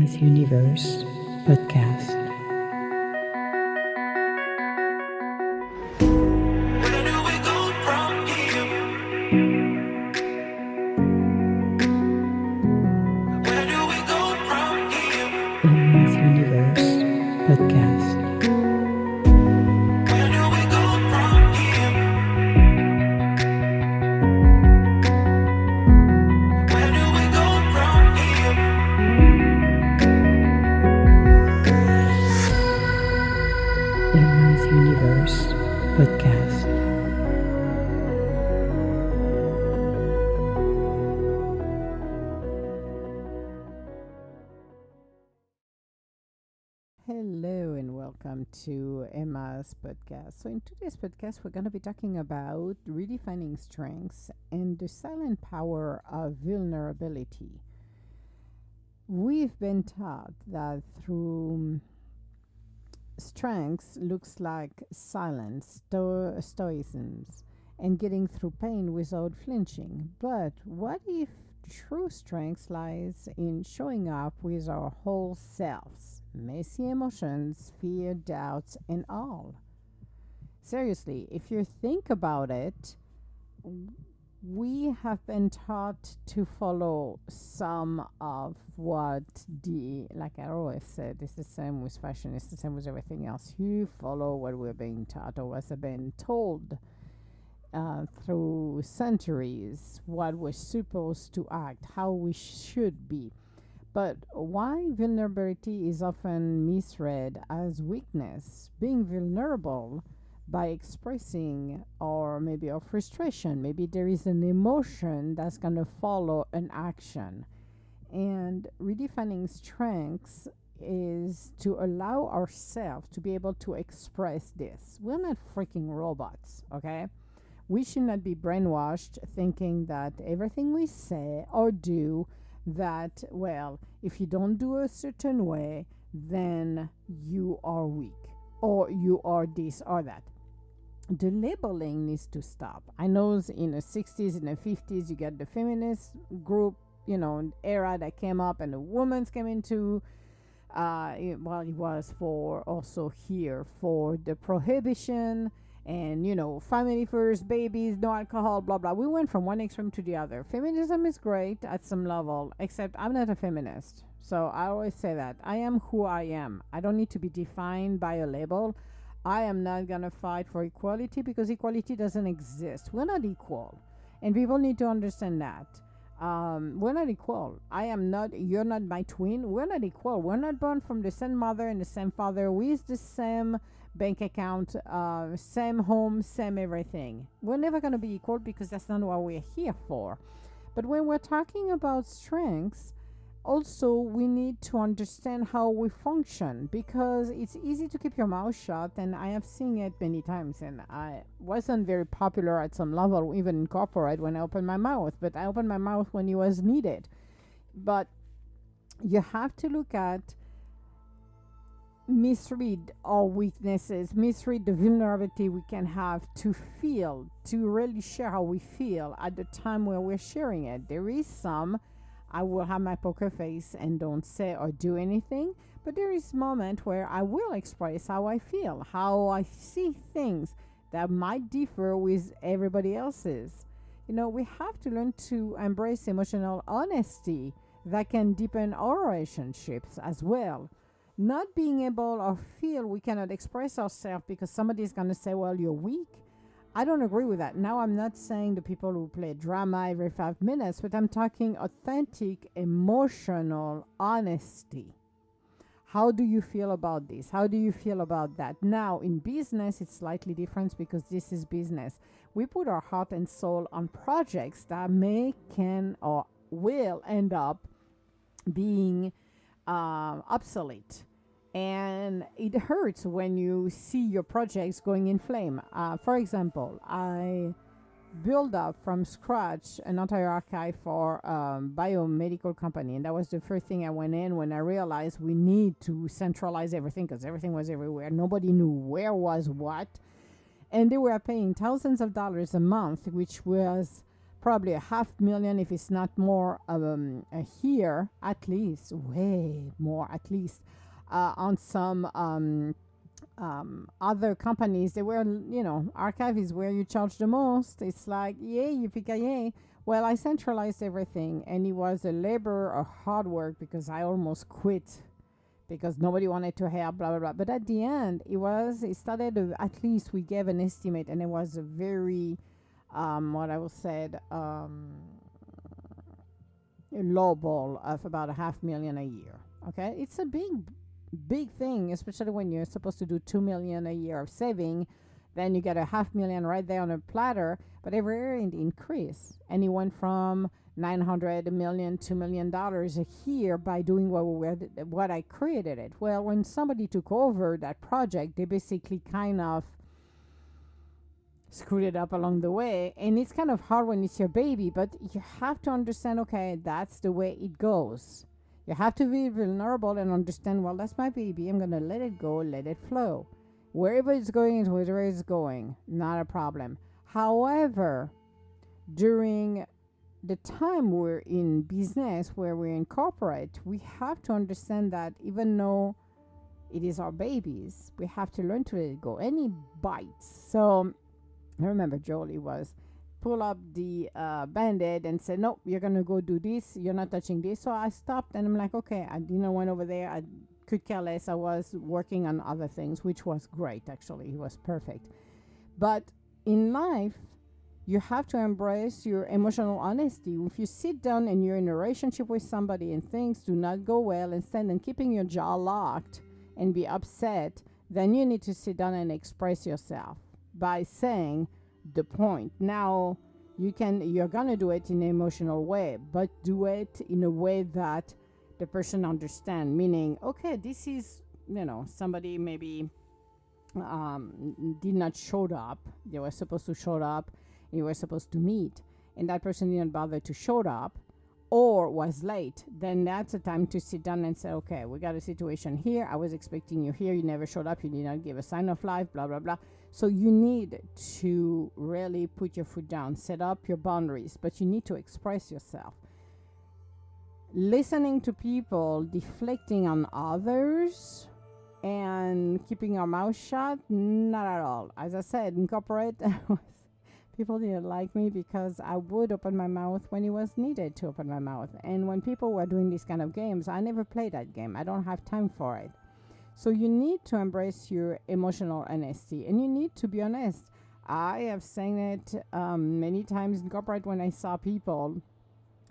Emma's Universe podcast. Where do we go from here? Where do we go from here? Emma's Universe podcast. Where do we go from here? Where do we go from here? Emma's Universe podcast. Hello and welcome to Emma's podcast. So, in today's podcast, we're going to be talking about redefining strengths and the silent power of vulnerability. We've been taught that through strengths looks like silence, stoicism, and getting through pain without flinching. But what if true strength lies in showing up with our whole selves? Messy emotions, fear, doubts, and all. Seriously, if you think about it, we have been taught to follow some of what like I always said, it's the same with fashion, it's the same with everything else. You follow what we're being taught or what's been told through centuries, what we're supposed to act, how we should be. But why vulnerability is often misread as weakness. Being vulnerable by expressing or maybe a frustration, maybe there is an emotion that's going to follow an action. And redefining strengths is to allow ourselves to be able to express this. We're not freaking robots, okay? We should not be brainwashed thinking that everything we say or do, that, well, if you don't do a certain way, then you are weak or you are this or that. The labeling needs to stop. I know in the 60s and the 50s, you get the feminist group, era that came up and the women's came into, it was for also here for the prohibition and family first, babies, no alcohol, blah blah. We went from one extreme to the other. Feminism is great at some level, except I'm not a feminist, so I always say that I am who I am. I don't need to be defined by a label. I am not gonna fight for equality because equality doesn't exist. We're not equal, and people need to understand that. We're not equal. I am not, you're not my twin. We're not equal. We're not born from the same mother and the same father with the same bank account, same home, same everything. We're never going to be equal because that's not what we're here for. But when we're talking about strengths, also we need to understand how we function, because it's easy to keep your mouth shut, and I have seen it many times, and I wasn't very popular at some level, even in corporate, when I opened my mouth, but I opened my mouth when it was needed. But you have to look at misread our weaknesses, misread the vulnerability we can have to feel, to really share how we feel at the time where we're sharing it. There is some, I will have my poker face and don't say or do anything, but there is moment where I will express how I feel, how I see things that might differ with everybody else's. We have to learn to embrace emotional honesty that can deepen our relationships as well. Not being able or feel we cannot express ourselves because somebody is going to say, well, you're weak. I don't agree with that. Now, I'm not saying the people who play drama every 5 minutes, but I'm talking authentic, emotional honesty. How do you feel about this? How do you feel about that? Now, in business, it's slightly different because this is business. We put our heart and soul on projects that can, or will end up being obsolete, and it hurts when you see your projects going in flame. For example, I built up from scratch an entire archive for biomedical company, and that was the first thing I went in when I realized we need to centralize everything because everything was everywhere. Nobody knew where was what, and they were paying thousands of dollars a month, which was probably a half million, if it's not more, a year, at least, way more, at least, on some other companies. They were, archive is where you charge the most. It's like, yay, yippee well, I centralized everything, and it was a labor of hard work because I almost quit because nobody wanted to help, blah blah blah. But at the end, it started at least we gave an estimate, and it was a very, what I will said, low ball of about a half million a year. Okay, it's a big thing, especially when you're supposed to do 2 million a year of saving. Then you get a half million right there on a platter, but every year it increased, and it went from 900 million, $2 million a year by doing what I created it. Well, when somebody took over that project, they basically kind of screwed it up along the way, and it's kind of hard when it's your baby, but you have to understand, okay, that's the way it goes. You have to be vulnerable and understand, well, that's my baby, I'm gonna let it go, let it flow. Wherever it's going is wherever it's going, not a problem. However, during the time we're in business, where we're in corporate, we have to understand that even though it is our babies, we have to learn to let it go. Any bites. So I remember Jolie was pull up the band-aid and said, no, you're gonna go do this, you're not touching this. So I stopped, and I'm like, okay, I went over there. I could care less. I was working on other things, which was great, actually. It was perfect. But in life, you have to embrace your emotional honesty. If you sit down and you're in a relationship with somebody and things do not go well, instead of keeping your jaw locked and be upset, then you need to sit down and express yourself by saying the point. Now, you're gonna do it in an emotional way, but do it in a way that the person understand, meaning, okay, this is, somebody maybe did not show up. They were supposed to show up, and you were supposed to meet, and that person didn't bother to show up or was late. Then that's a time to sit down and say, okay, we got a situation here. I was expecting you here. You never showed up. You did not give a sign of life, blah, blah, blah. So you need to really put your foot down, set up your boundaries, but you need to express yourself. Listening to people deflecting on others and keeping our mouth shut, not at all. As I said, in corporate, people didn't like me because I would open my mouth when it was needed to open my mouth. And when people were doing these kind of games, I never played that game. I don't have time for it. So you need to embrace your emotional honesty, and you need to be honest. I have seen it many times in corporate when I saw people,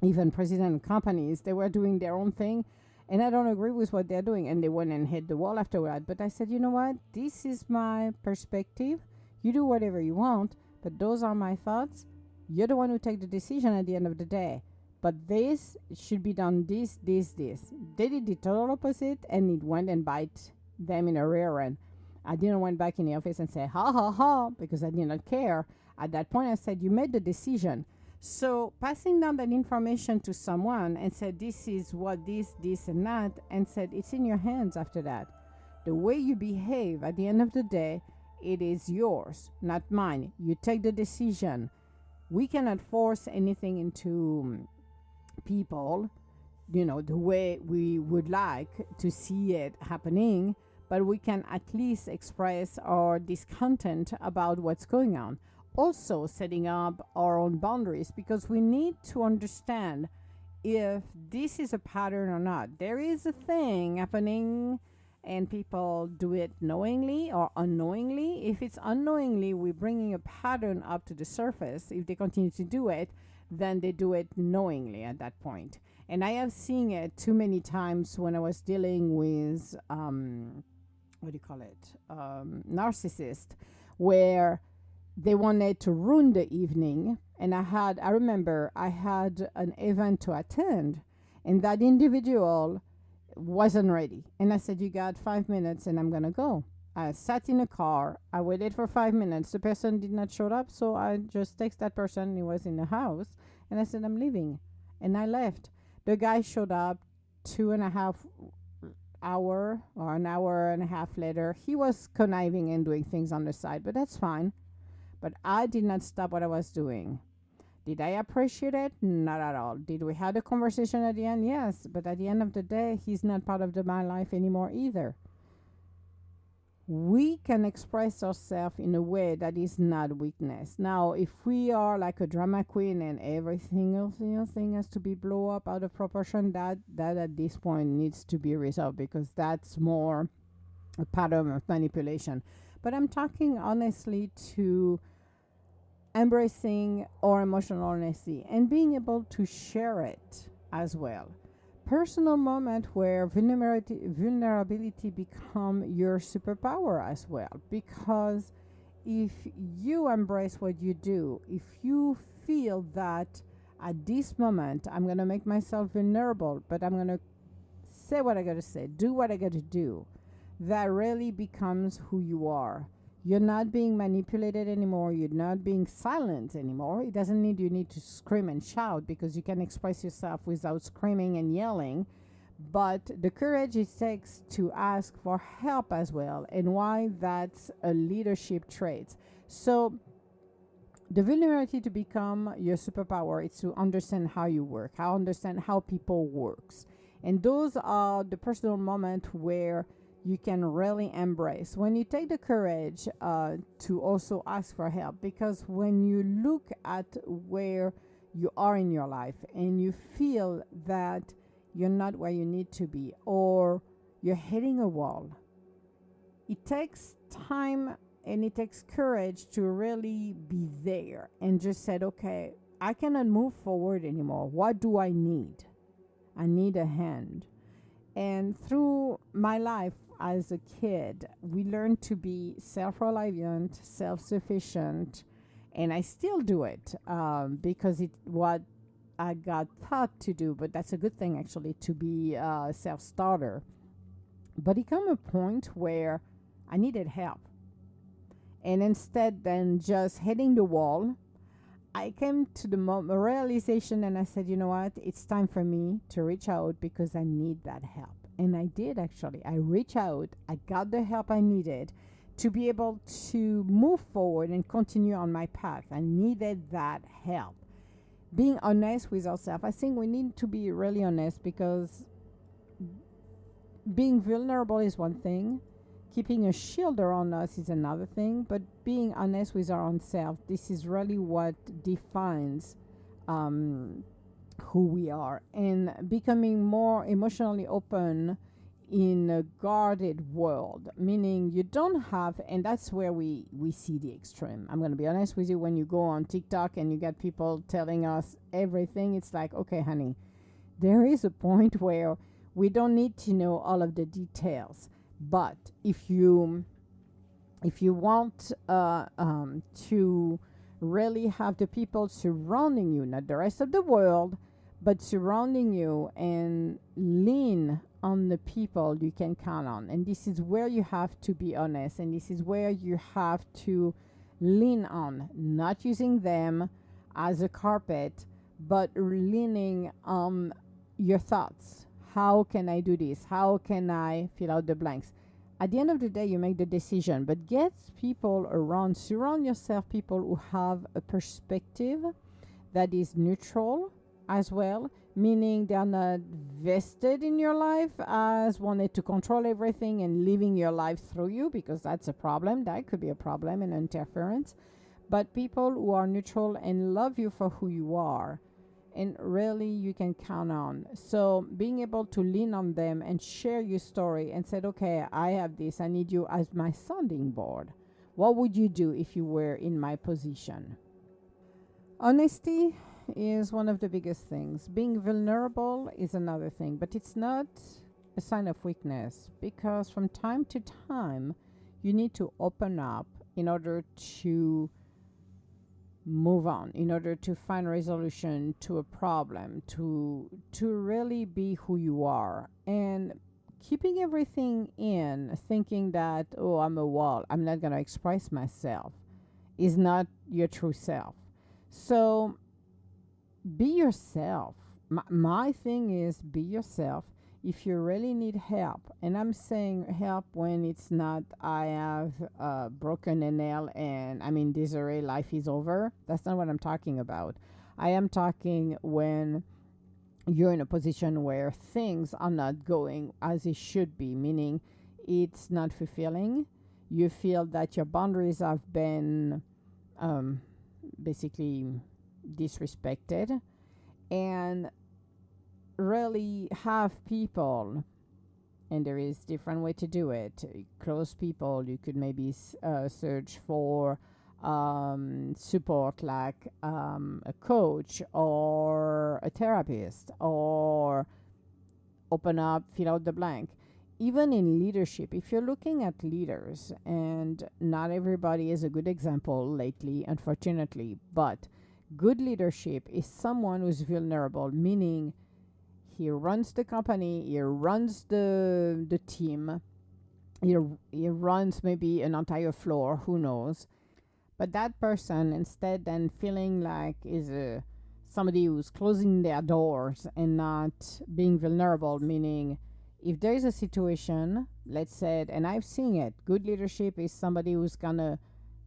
even president companies, they were doing their own thing, and I don't agree with what they're doing, and they went and hit the wall afterward. But I said, you know what? This is my perspective. You do whatever you want, but those are my thoughts. You're the one who take the decision at the end of the day. But this should be done this. They did the total opposite, and it went and bite them in the rear end. I didn't went back in the office and say, ha, ha, ha, because I did not care. At that point, I said, you made the decision. So passing down that information to someone and said, this is what this, and that, and said, it's in your hands after that. The way you behave at the end of the day, it is yours, not mine. You take the decision. We cannot force anything into people, the way we would like to see it happening, but we can at least express our discontent about what's going on. Also, setting up our own boundaries, because we need to understand if this is a pattern or not. There is a thing happening, and people do it knowingly or unknowingly. If it's unknowingly, we're bringing a pattern up to the surface. If they continue to do it, then they do it knowingly at that point. And I have seen it too many times when I was dealing with narcissist, where they wanted to ruin the evening. And I remember I had an event to attend, and that individual wasn't ready. And I said, you got 5 minutes and I'm gonna go. I sat in a car. I waited for 5 minutes. The person did not show up, so I just texted that person. He was in the house, and I said, I'm leaving. And I left. The guy showed up 2.5 hour or an hour and a half later. He was conniving and doing things on the side, but that's fine. But I did not stop what I was doing. Did I appreciate it? Not at all. Did we have a conversation at the end? Yes, but at the end of the day, he's not part of my life anymore either. We can express ourselves in a way that is not weakness. Now, if we are like a drama queen and every single thing has to be blow up out of proportion, that at this point needs to be resolved, because that's more a pattern of manipulation. But I'm talking honestly to embracing our emotional honesty and being able to share it as well. Personal moment where vulnerability become your superpower as well, because if you embrace what you do, if you feel that at this moment I'm going to make myself vulnerable, but I'm going to say what I got to say, do what I got to do, that really becomes who you are. You're not being manipulated anymore. You're not being silent anymore. It doesn't need you need to scream and shout, because you can express yourself without screaming and yelling. But the courage it takes to ask for help as well, and why that's a leadership trait. So the vulnerability to become your superpower is to understand how you work, how understand how people works. And those are the personal moments where you can really embrace when you take the courage to also ask for help. Because when you look at where you are in your life and you feel that you're not where you need to be, or you're hitting a wall, it takes time and it takes courage to really be there and just said, okay, I cannot move forward anymore. What do I need? I need a hand. And through my life as a kid, we learned to be self-reliant, self-sufficient, and I still do it because it's what I got taught to do. But that's a good thing, actually, to be a self-starter. But it came a point where I needed help, and instead than just hitting the wall, I came to the realization, and I said, you know what? It's time for me to reach out, because I need that help. And I did, actually. I reached out. I got the help I needed to be able to move forward and continue on my path. I needed that help. Being honest with ourselves. I think we need to be really honest, because being vulnerable is one thing. Keeping a shield around us is another thing, but being honest with our own self, this is really what defines who we are, and becoming more emotionally open in a guarded world, meaning you don't have, and that's where we see the extreme. I'm going to be honest with you. When you go on TikTok and you get people telling us everything, it's like, okay, honey, there is a point where we don't need to know all of the details. But if you want to really have the people surrounding you, not the rest of the world, but surrounding you, and lean on the people you can count on. And this is where you have to be honest, and this is where you have to lean on, not using them as a carpet, but leaning on your thoughts. How can I do this? How can I fill out the blanks? At the end of the day, you make the decision, but get people around, surround yourself people who have a perspective that is neutral as well, meaning they're not vested in your life as wanted to control everything and living your life through you, because that's a problem. That could be a problem and interference. But people who are neutral and love you for who you are, and really you can count on. So being able to lean on them and share your story and said, okay, I have this, I need you as my sounding board. What would you do if you were in my position? Honesty is one of the biggest things. Being vulnerable is another thing, but it's not a sign of weakness, because from time to time you need to open up in order to move on, in order to find resolution to a problem, to really be who you are. And keeping everything in, thinking that, oh, I'm a wall, I'm not going to express myself, is not your true self. So be yourself. My thing is, be yourself. If you really need help, and I'm saying help when it's not I have broken a nail and I'm in disarray, life is over. That's not what I'm talking about. I am talking when you're in a position where things are not going as it should be, meaning it's not fulfilling. You feel that your boundaries have been um, basically disrespected, and really have people, and there is different way to do it. Close people, you could maybe search for support, like a coach or a therapist, or open up, fill out the blank. Even in leadership, if you're looking at leaders, and not everybody is a good example lately, unfortunately, but good leadership is someone who's vulnerable, meaning he runs the company, he runs the team, he runs maybe an entire floor, who knows. But that person, instead than feeling like is a somebody who's closing their doors and not being vulnerable, meaning if there is a situation, let's say, and I've seen it, good leadership is somebody who's gonna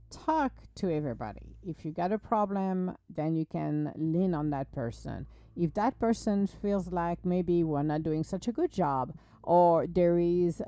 talk to everybody. If you got a problem, then you can lean on that person. If that person feels like maybe we're not doing such a good job, or there is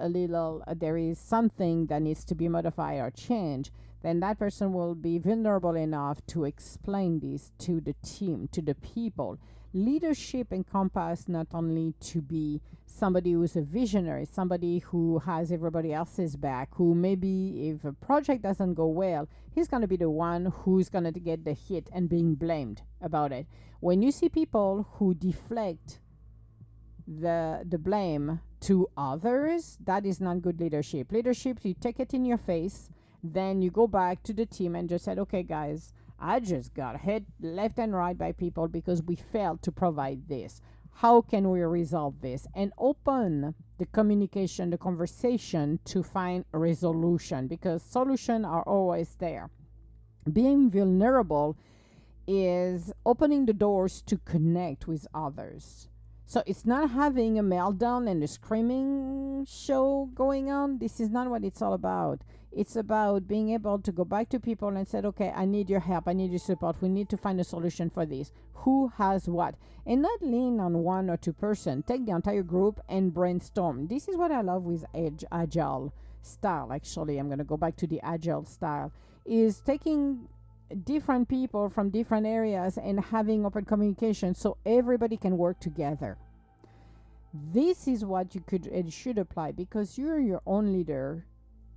something that needs to be modified or changed, then that person will be vulnerable enough to explain this to the team, to the people. Leadership encompasses not only to be somebody who's a visionary, somebody who has everybody else's back, who maybe if a project doesn't go well, he's going to be the one who's going to get the hit and being blamed about it. When you see people who deflect the blame to others, that is not good leadership. Leadership, you take it in your face, then you go back to the team and just said, okay, guys, I just got hit left and right by people because we failed to provide this. How can we resolve this? And open the communication, the conversation to find a resolution, because solutions are always there. Being vulnerable is opening the doors to connect with others. So it's not having a meltdown and a screaming show going on. This is not what it's all about. It's about being able to go back to people and say, okay, I need your help. I need your support. We need to find a solution for this. Who has what? And not lean on one or two person. Take the entire group and brainstorm. This is what I love with agile style. Actually, I'm going to go back to the agile style. Is taking different people from different areas and having open communication so everybody can work together. This is what you could and should apply, because you're your own leader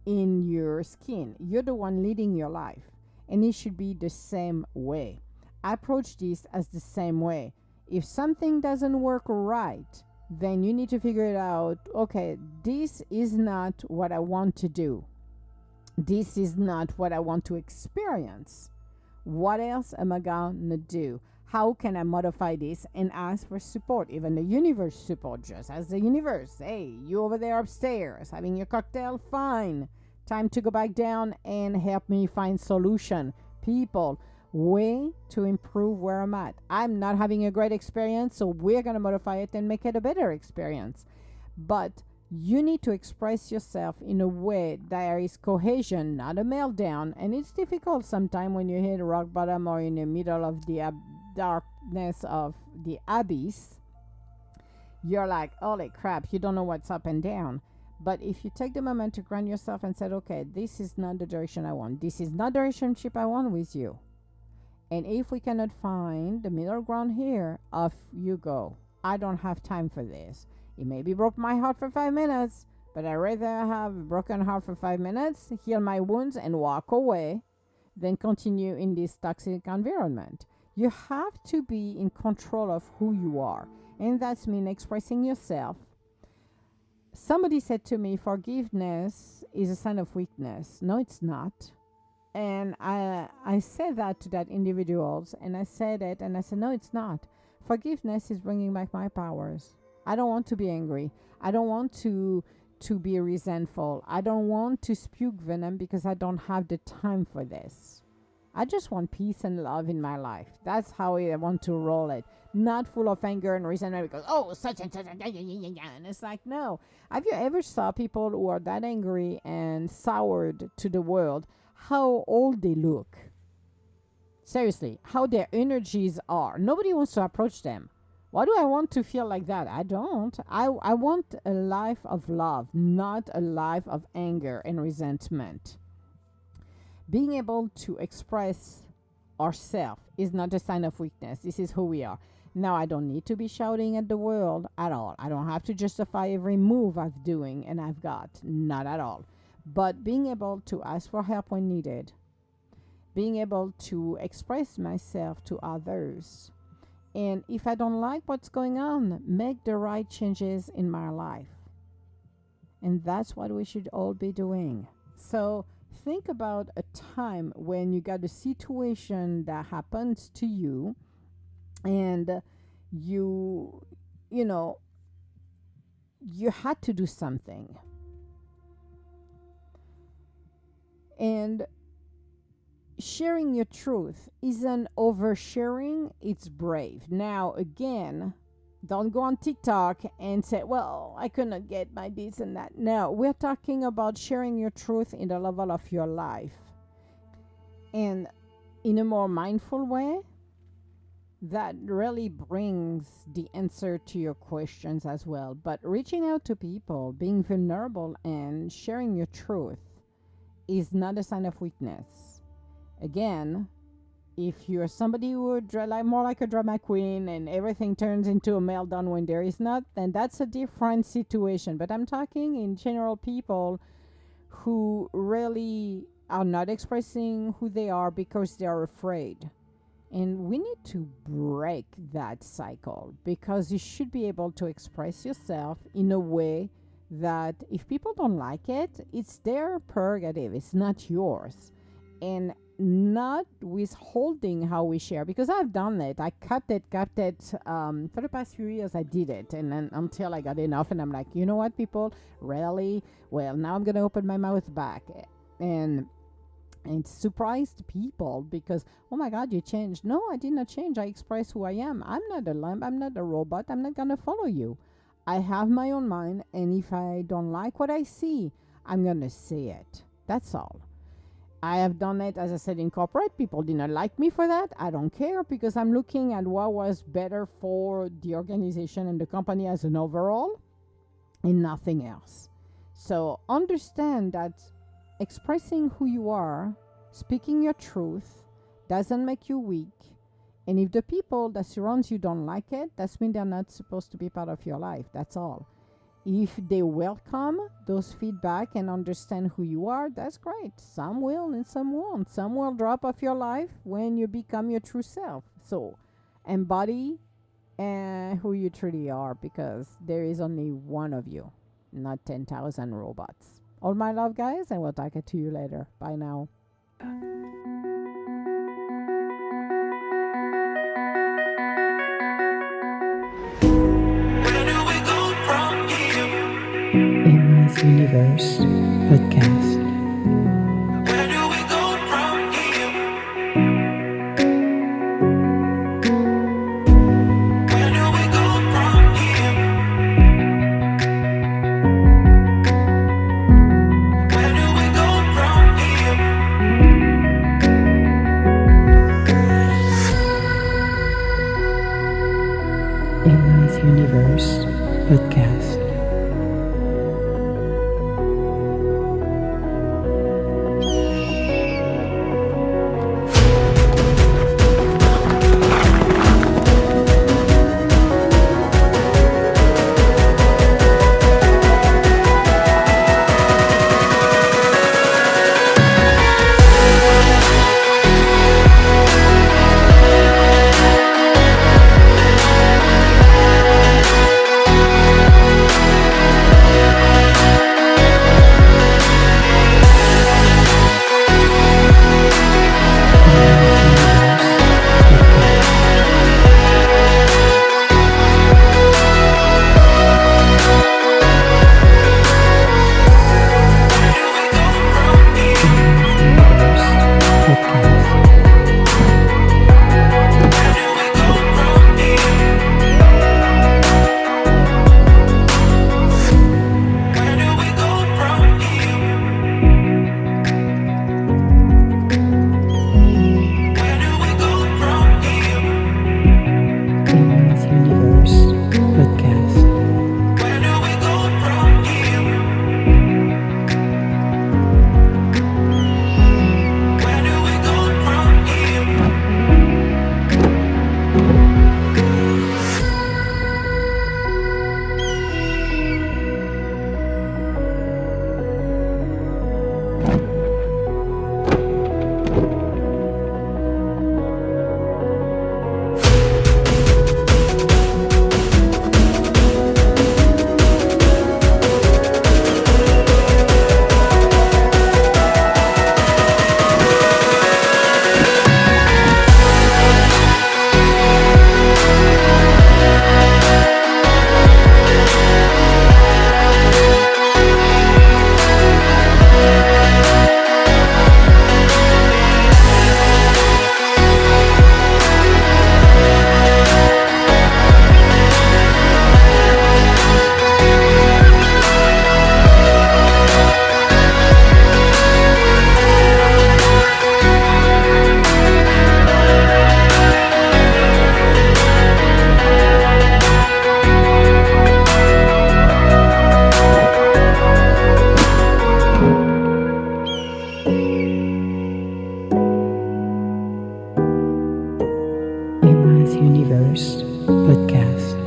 in your skin. You're the one leading your life, and it should be the same way. Approach this as the same way. If something doesn't work right, then you need to figure it out. Okay, this is not what I want to do. This is not what I want to experience. What else am I gonna do? How can I modify this and ask for support? Even the universe support, just as the universe. Hey, you over there upstairs having your cocktail? Fine. Time to go back down and help me find solution. People, way to improve where I'm at. I'm not having a great experience, so we're gonna modify it and make it a better experience. But you need to express yourself in a way that there is cohesion, not a meltdown. And it's difficult sometimes when you hit rock bottom or in the middle of the darkness of the abyss. You're like, holy crap, you don't know what's up and down. But if you take the moment to ground yourself and say, okay, this is not the direction I want. This is not the relationship I want with you. And if we cannot find the middle ground here, off you go. I don't have time for this. It maybe broke my heart for 5 minutes, but I'd rather have a broken heart for 5 minutes, heal my wounds, and walk away than continue in this toxic environment. You have to be in control of who you are, and that's mean expressing yourself. Somebody said to me, forgiveness is a sign of weakness. No, it's not. And I said that to that individuals, and I said it, and I said, no, it's not. Forgiveness is bringing back my powers. I don't want to be angry. I don't want to be resentful. I don't want to spew venom because I don't have the time for this. I just want peace and love in my life. That's how I want to roll it. Not full of anger and resentment because, oh, such and such, and it's like, no. Have you ever saw people who are that angry and soured to the world, how old they look? Seriously, how their energies are. Nobody wants to approach them. Why do I want to feel like that? I don't. I want a life of love, not a life of anger and resentment. Being able to express ourselves is not a sign of weakness. This is who we are. Now, I don't need to be shouting at the world at all. I don't have to justify every move I'm doing and I've got. Not at all. But being able to ask for help when needed, being able to express myself to others, and if I don't like what's going on, make the right changes in my life. And that's what we should all be doing. So think about a time when you got a situation that happens to you and you know, you had to do something. And sharing your truth isn't oversharing, it's brave. Now, again, don't go on TikTok and say, well, I couldn't get my this and that. No, we're talking about sharing your truth in the level of your life and in a more mindful way. That really brings the answer to your questions as well. But reaching out to people, being vulnerable, and sharing your truth is not a sign of weakness. Again, if you're somebody who would like more like a drama queen and everything turns into a meltdown when there is not, then that's a different situation. But I'm talking in general, people who really are not expressing who they are because they are afraid. And we need to break that cycle, because you should be able to express yourself in a way that if people don't like it, it's their prerogative, it's not yours. And not withholding how we share, because I've done it. I kept it for the past few years. I did it, and then until I got enough, and I'm like, you know what, people, really, well, now I'm gonna open my mouth back. And surprised people, because, oh my God, you changed. No, I did not change. I express who I am. I'm not a lamb, I'm not a robot, I'm not gonna follow you. I have my own mind, and if I don't like what I see, I'm gonna say it. That's all. I have done it, as I said, in corporate. People did not like me for that. I don't care, because I'm looking at what was better for the organization and the company as an overall, and nothing else. So understand that expressing who you are, speaking your truth, doesn't make you weak. And if the people that surround you don't like it, that's mean they're not supposed to be part of your life. That's all. If they welcome those feedback and understand who you are, that's great. Some will and some won't. Some will drop off your life when you become your true self. So embody who you truly are, because there is only one of you, not 10,000 robots. All my love, guys, and we'll talk to you later. Bye now. Where do we go from here? Emma's Universe Podcast. Where do we go from here? Where do we go from here? Where do we go from here? Emma's Universe Podcast. Universe Podcast.